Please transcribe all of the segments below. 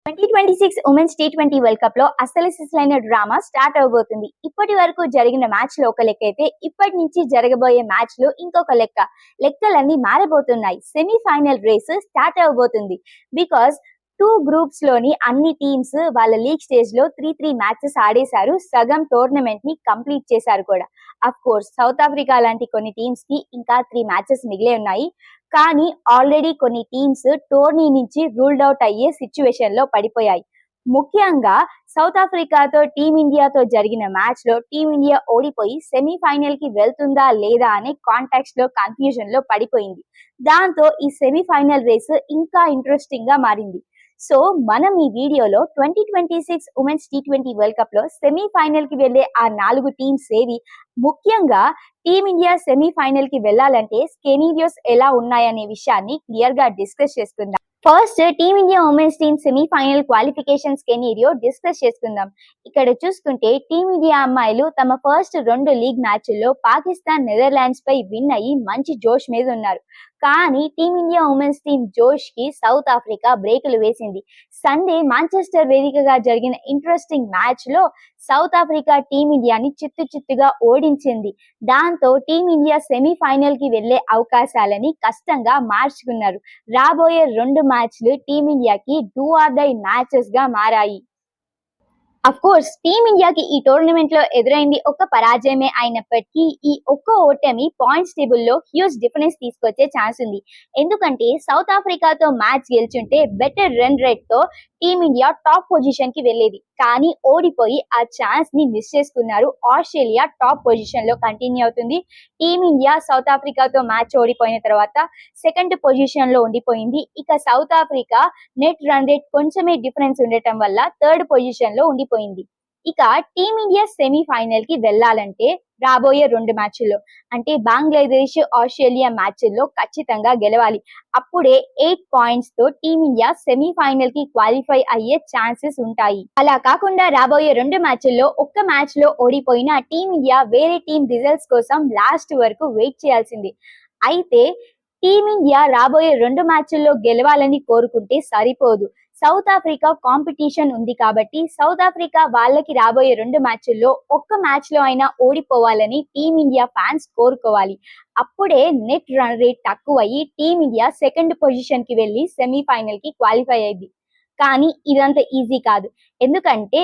2026 women's T20 world cup లో అసలు సిసలైన డ్రామా స్టార్ట్ అవబోతుంది. ఇప్పటి వరకు జరిగిన మ్యాచ్ లో ఒక లెక్క అయితే ఇప్పటి నుంచి జరగబోయే మ్యాచ్ లో ఇంకొక లెక్కలన్నీ మారబోతున్నాయి. సెమీఫైనల్ రేస్ స్టార్ట్ అవబోతుంది. బికాస్ 2 గ్రూప్స్ లోని అన్ని టీమ్స్ వాళ్ళ లీగ్ స్టేజ్ లో 3 మ్యాచెస్ ఆడేశారు. సగం టోర్నమెంట్ ని కంప్లీట్ చేశారు కూడా. అఫ్ కోర్స్ సౌత్ ఆఫ్రికా లాంటి కొన్ని టీమ్స్ కి ఇంకా 3 మ్యాచెస్ మిగిలే ఉన్నాయి. కానీ ఆల్రెడీ కొన్ని టీమ్స్ టోర్నీ నుంచి రూల్డ్ అవుట్ అయ్యే సిచ్యువేషన్ లో పడిపోయాయి. ముఖ్యంగా సౌత్ ఆఫ్రికాతో టీమిండియాతో జరిగిన మ్యాచ్ లో టీమిండియా ఓడిపోయి సెమీఫైనల్ కి వెళ్తుందా లేదా అనే కాంటాక్ట్స్ లో కన్ఫ్యూజన్ లో పడిపోయింది. దాంతో ఈ సెమీఫైనల్ రేస్ ఇంకా ఇంట్రెస్టింగ్ గా మారింది. సో మనం ఈ వీడియోలో 2026 ఉమెన్స్ టీ20 వరల్డ్ కప్ లో సెమీఫైనల్ కి వెళ్లే ఆ 4 టీమ్స్ ఏవి, ముఖ్యంగా టీమిండియా సెమీఫైనల్ కి వెళ్లాలంటే స్కెనీరియోస్ ఎలా ఉన్నాయనే విషయాన్ని క్లియర్ గా డిస్కస్ చేసుకుందాం. First team India women's team semifinal qualification scenario discuss చేసుకుందాం. ఇక్కడ చూసుకుంటే టీమిండియా అమ్మాయిలు తమ ఫస్ట్ 2 లీగ్ మ్యాచ్ల్లో పాకిస్తాన్, నెదర్లాండ్స్ పై విన్ అయ్యి మంచి జోష్ మీద ఉన్నారు. కానీ టీమిండియా ఉమెన్స్ టీమ్ జోష్ కి సౌత్ ఆఫ్రికా బ్రేకులు వేసింది. సండే మాంచెస్టర్ వేదికగా జరిగిన ఇంట్రెస్టింగ్ మ్యాచ్ లో సౌత్ ఆఫ్రికా టీమిండియాని చిత్తుగా ఓడించింది. దాంతో టీమిండియా సెమీఫైనల్ కి వెళ్లే అవకాశాలని కష్టంగా మార్చుకున్నారు. రాబోయే 2 మ్యాచ్లు టీమిండియాకి డూ ఆర్ డై మ్యాచెస్ గా మారాయి. అఫ్ కోర్స్ టీమిండియాకి ఈ టోర్నమెంట్ లో ఎదురైంది ఒక పరాజయమే అయినప్పటికీ ఈ ఒక్క ఓటమి పాయింట్స్ టేబుల్ లో హ్యూజ్ డిఫరెన్స్ తీసుకొచ్చే ఛాన్స్ ఉంది. ఎందుకంటే సౌత్ ఆఫ్రికాతో మ్యాచ్ గెలుచుంటే బెటర్ రన్ రేట్ తో టీమిండియా టాప్ పొజిషన్ కి వెళ్లేది. కానీ ఓడిపోయి ఆ ఛాన్స్ ని మిస్ చేసుకున్నారు. ఆస్ట్రేలియా టాప్ పొజిషన్ లో కంటిన్యూ అవుతుంది. టీమిండియా సౌత్ ఆఫ్రికాతో మ్యాచ్ ఓడిపోయిన తర్వాత సెకండ్ పొజిషన్ లో ఉండిపోయింది. ఇక South Africa net run rate కొంచెమే డిఫరెన్స్ ఉండటం వల్ల థర్డ్ పొజిషన్ లో ఉండిపోయింది. ఇక టీమిండియా సెమీఫైనల్ కి వెళ్లాలంటే రాబోయే 2 మ్యాచ్ల్లో అంటే బంగ్లాదేశ్, ఆస్ట్రేలియా మ్యాచ్ల్లో ఖచ్చితంగా గెలవాలి. అప్పుడే 8 పాయింట్స్ తో టీమిండియా సెమీఫైనల్ కి క్వాలిఫై అయ్యే ఛాన్సెస్ ఉంటాయి. అలా కాకుండా రాబోయే 2 మ్యాచ్ల్లో ఒక్క మ్యాచ్ లో ఓడిపోయిన టీమిండియా వేరే టీం రిజల్ట్స్ కోసం లాస్ట్ వరకు వెయిట్ చేయాల్సింది. అయితే టీమిండియా రాబోయే 2 మ్యాచ్ల్లో గెలవాలని కోరుకుంటే సరిపోదు. సౌత్ ఆఫ్రికా కాంపిటీషన్ ఉంది కాబట్టి సౌత్ ఆఫ్రికా వాళ్ళకి రాబోయే 2 మ్యాచ్ల్లో ఒక్క మ్యాచ్ లో అయినా ఓడిపోవాలని టీమిండియా ఫ్యాన్స్ కోరుకోవాలి. అప్పుడే నెట్ రన్ రేట్ తక్కువయ్యి టీమిండియా సెకండ్ పొజిషన్ కి వెళ్లి సెమీఫైనల్ కి క్వాలిఫై అయ్యింది. కానీ ఇదంతా ఈజీ కాదు. ఎందుకంటే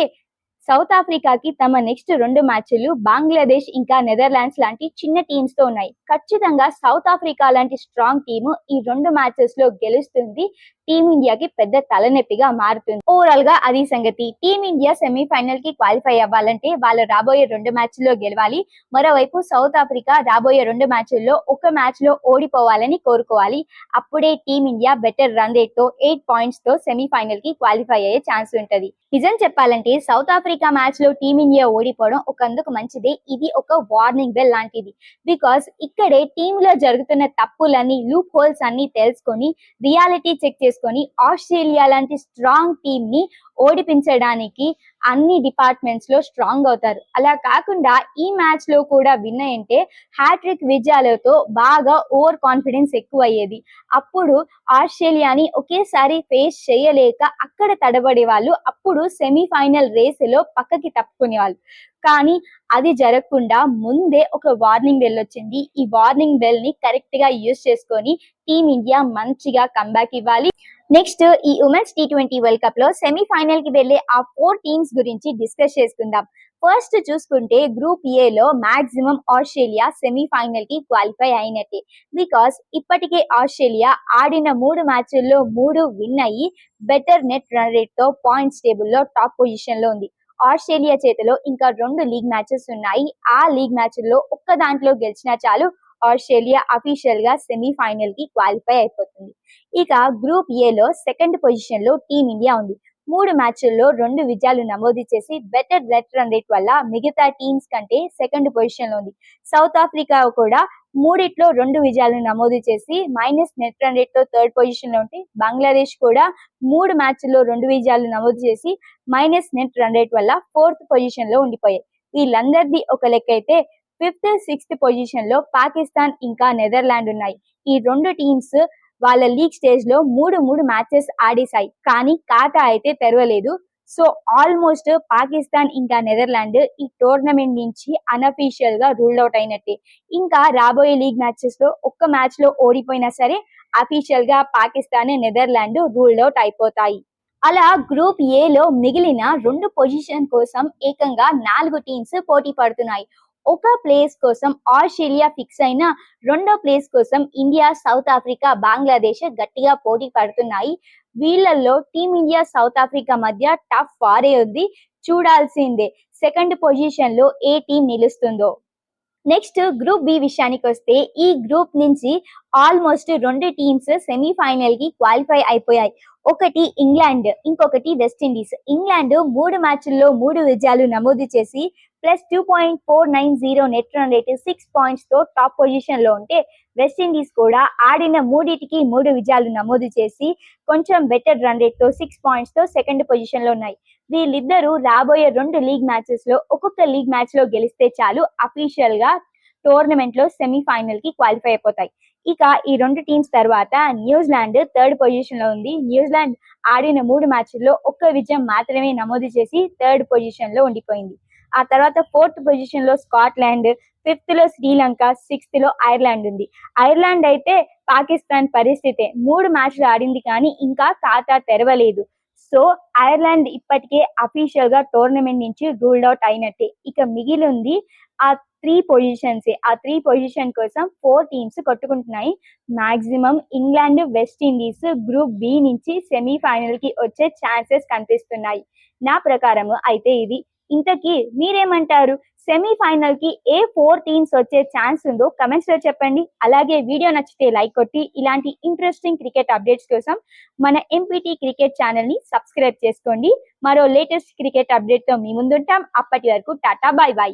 సౌత్ ఆఫ్రికాకి తమ నెక్స్ట్ 2 మ్యాచ్లు బంగ్లాదేశ్ ఇంకా నెదర్లాండ్స్ లాంటి చిన్న టీమ్స్ తో ఉన్నాయి. ఖచ్చితంగా సౌత్ ఆఫ్రికా లాంటి స్ట్రాంగ్ టీము ఈ 2 మ్యాచెస్ లో గెలుస్తుంది. టీమిండియాకి పెద్ద తలనొప్పిగా మారుతుంది. ఓవరాల్ గా అది సంగతి. టీమిండియా సెమీఫైనల్ కి క్వాలిఫై అవ్వాలంటే వాళ్ళు రాబోయే 2 మ్యాచ్ల్లో గెలవాలి. మరోవైపు సౌత్ ఆఫ్రికా రాబోయే 2 మ్యాచ్ల్లో ఒక మ్యాచ్ లో ఓడిపోవాలని కోరుకోవాలి. అప్పుడే టీమిండియా బెటర్ రన్ రేట్ తో 8 పాయింట్స్ తో సెమీఫైనల్ కి క్వాలిఫై అయ్యే ఛాన్స్ ఉంటది. నిజం చెప్పాలంటే సౌత్ ఆఫ్రికా మ్యాచ్ లో టీమిండియా ఓడిపోవడం ఒకందుకు మంచిదే. ఇది ఒక వార్నింగ్ బెల్ లాంటిది. బికాస్ ఇక్కడే టీంలో జరుగుతున్న తప్పులన్నీ, లూప్ హోల్స్ అన్ని తెలుసుకొని రియాలిటీ చెక్ చేసుకొని ఆస్ట్రేలియా లాంటి స్ట్రాంగ్ టీమ్ ని ఓడిపించడానికి అన్ని డిపార్ట్మెంట్స్ లో స్ట్రాంగ్ అవుతారు. అలా కాకుండా ఈ మ్యాచ్ లో కూడా విన్ అయ్యంటే హ్యాట్రిక్ విజయాలతో బాగా ఓవర్ కాన్ఫిడెన్స్ ఎక్కువ అయ్యేది. అప్పుడు ఆస్ట్రేలియాని ఒకేసారి ఫేస్ చేయలేక అక్కడ తడబడే వాళ్ళు. అప్పుడు సెమీఫైనల్ రేసులో పక్కకి తప్పుకునే వాళ్ళు. కానీ అది జరగకుండా ముందే ఒక వార్నింగ్ బెల్ వచ్చింది. ఈ వార్నింగ్ బెల్ ని కరెక్ట్ గా యూజ్ చేసుకొని టీమిండియా మంచిగా కంబ్యాక్ ఇవ్వాలి. నెక్స్ట్ ఈ ఉమెన్స్ టీ20 వరల్డ్ కప్ లో సెమీఫైనల్ కి వెళ్లే ఆ 4 టీమ్స్ గురించి డిస్కస్ చేసుకుందాం. ఫస్ట్ చూసుకుంటే గ్రూప్ ఏ లో మాక్సిమం ఆస్ట్రేలియా సెమీఫైనల్ కి క్వాలిఫై అయినట్టే. బికాస్ ఇప్పటికే ఆస్ట్రేలియా ఆడిన 3 మ్యాచ్ల్లో 3 విన్ అయ్యి బెటర్ నెట్ రన్ రేట్ తో పాయింట్స్ టేబుల్ లో టాప్ పొజిషన్ లో ఉంది. ఆస్ట్రేలియా చేతిలో ఇంకా 2 లీగ్ మ్యాచెస్ ఉన్నాయి. ఆ లీగ్ మ్యాచ్ల్లో ఒక్క దాంట్లో గెలిచినా చాలు ఆస్ట్రేలియా అఫీషియల్ గా సెమీఫైనల్ కి క్వాలిఫై అయిపోతుంది. ఇక గ్రూప్ ఏ లో సెకండ్ పొజిషన్ లో టీమిండియా ఉంది. 3 మ్యాచ్ల్లో 2 విజయాలు నమోదు చేసి బెటర్ నెట్ రన్ రేట్ వల్ల మిగతా టీమ్స్ కంటే సెకండ్ పొజిషన్ లో ఉంది. సౌత్ ఆఫ్రికా కూడా 3 2 విజయాలను నమోదు చేసి మైనస్ నెట్ రన్ రేట్ తో థర్డ్ పొజిషన్ లో ఉంటే బంగ్లాదేశ్ కూడా 3 మ్యాచ్ల్లో 2 విజయాలు నమోదు చేసి మైనస్ నెట్ రన్ రేట్ వల్ల ఫోర్త్ పొజిషన్ లో ఉండిపోయాయి. వీళ్ళందరిది ఒక లెక్క అయితే 5th, 6th పొజిషన్ లో పాకిస్తాన్ ఇంకా నెదర్లాండ్ ఉన్నాయి. ఈ 2 టీమ్స్ వాళ్ళ లీగ్ స్టేజ్ లో మూడు మ్యాచెస్ ఆడేశాయి, కానీ ఖాతా అయితే తెరవలేదు. సో ఆల్మోస్ట్ పాకిస్తాన్ ఇంకా నెదర్లాండ్ ఈ టోర్నమెంట్ నుంచి అన్అఫీషియల్ గా రూల్డ్ అవుట్ అయినట్టే. ఇంకా రాబోయే లీగ్ మ్యాచెస్ లో ఒక్క మ్యాచ్ లో ఓడిపోయినా సరే అఫీషియల్ గా పాకిస్తాన్ నెదర్లాండ్ రూల్డ్ అవుట్ అయిపోతాయి. అలా గ్రూప్ ఏలో మిగిలిన 2 పొజిషన్ కోసం ఏకంగా 4 టీమ్స్ పోటీ పడుతున్నాయి. ఒక ప్లేస్ కోసం ఆస్ట్రేలియా ఫిక్స్ అయిన రెండో ప్లేస్ కోసం ఇండియా, సౌత్ ఆఫ్రికా, బంగ్లాదేశ్ గట్టిగా పోటీ పడుతున్నాయి. వీళ్ళల్లో టీమిండియా, సౌత్ ఆఫ్రికా మధ్య టఫ్ వారే ఉంది. చూడాల్సిందే సెకండ్ పొజిషన్ లో ఏ టీం నిలుస్తుందో. నెక్స్ట్ గ్రూప్ బి విషయానికి వస్తే ఈ గ్రూప్ నుంచి ఆల్మోస్ట్ 2 టీమ్స్ సెమీఫైనల్ కి క్వాలిఫై అయిపోయాయి. ఒకటి ఇంగ్లాండ్, ఇంకొకటి వెస్టిండీస్. ఇంగ్లాండ్ 3 మ్యాచ్ల్లో 3 విజయాలు నమోదు చేసి +2.490 నెట్ రన్ రేట్ 6 పాయింట్స్ తో టాప్ పొజిషన్ లో ఉంటే, వెస్టిండీస్ కూడా ఆడిన మూడిటికి 3 విజయాలు నమోదు చేసి కొంచెం బెటర్ రన్ రేట్ తో 6 పాయింట్స్ తో సెకండ్ పొజిషన్ లో ఉన్నాయి. వీళ్ళిద్దరూ రాబోయే 2 లీగ్ మ్యాచెస్ లో ఒక్కొక్క లీగ్ మ్యాచ్ లో గెలిస్తే చాలు అఫీషియల్ గా టోర్నమెంట్ లో సెమీఫైనల్ కి క్వాలిఫై అయిపోతాయి. ఇక ఈ 2 టీమ్స్ తర్వాత న్యూజిలాండ్ థర్డ్ పొజిషన్ లో ఉంది. న్యూజిలాండ్ ఆడిన 3 మ్యాచ్ల్లో ఒక్క విజయం మాత్రమే నమోదు చేసి థర్డ్ పొజిషన్ లో ఉండిపోయింది. ఆ తర్వాత ఫోర్త్ పొజిషన్ లో స్కాట్లాండ్, ఫిఫ్త్ లో శ్రీలంక, సిక్స్త్ లో ఐర్లాండ్ ఉంది. ఐర్లాండ్ అయితే పాకిస్తాన్ పరిస్థితే, 3 మ్యాచ్లు ఆడింది కానీ ఇంకా ఖాతా తెరవలేదు. సో ఐర్లాండ్ ఇప్పటికే అఫీషియల్ గా టోర్నమెంట్ నుంచి రూల్డ్ అవుట్ అయినట్టే. ఇక మిగిలింది ఆ 3 పొజిషన్స్. ఆ 3 పొజిషన్ కోసం 4 టీమ్స్ కొట్టుకుంటున్నాయి. Maximum England, West Indies group B నుంచి సెమీఫైనల్ కి వచ్చే ఛాన్సెస్ కనిపిస్తున్నాయి నా ప్రకారం అయితే ఇది. ఇంతకీ మీరేమంటారు? సెమీఫైనల్ కి ఏ 4 టీమ్స్ వచ్చే ఛాన్స్ ఉందో కమెంట్స్ లో చెప్పండి. అలాగే వీడియో నచ్చితే లైక్ కొట్టి ఇలాంటి ఇంట్రెస్టింగ్ క్రికెట్ అప్డేట్స్ కోసం మన ఎంపీటీ క్రికెట్ ఛానల్ ని సబ్స్క్రైబ్ చేసుకోండి. మరో లేటెస్ట్ క్రికెట్ అప్డేట్ తో మీ ముందుంటాం. అప్పటి వరకు టాటా, బై బై.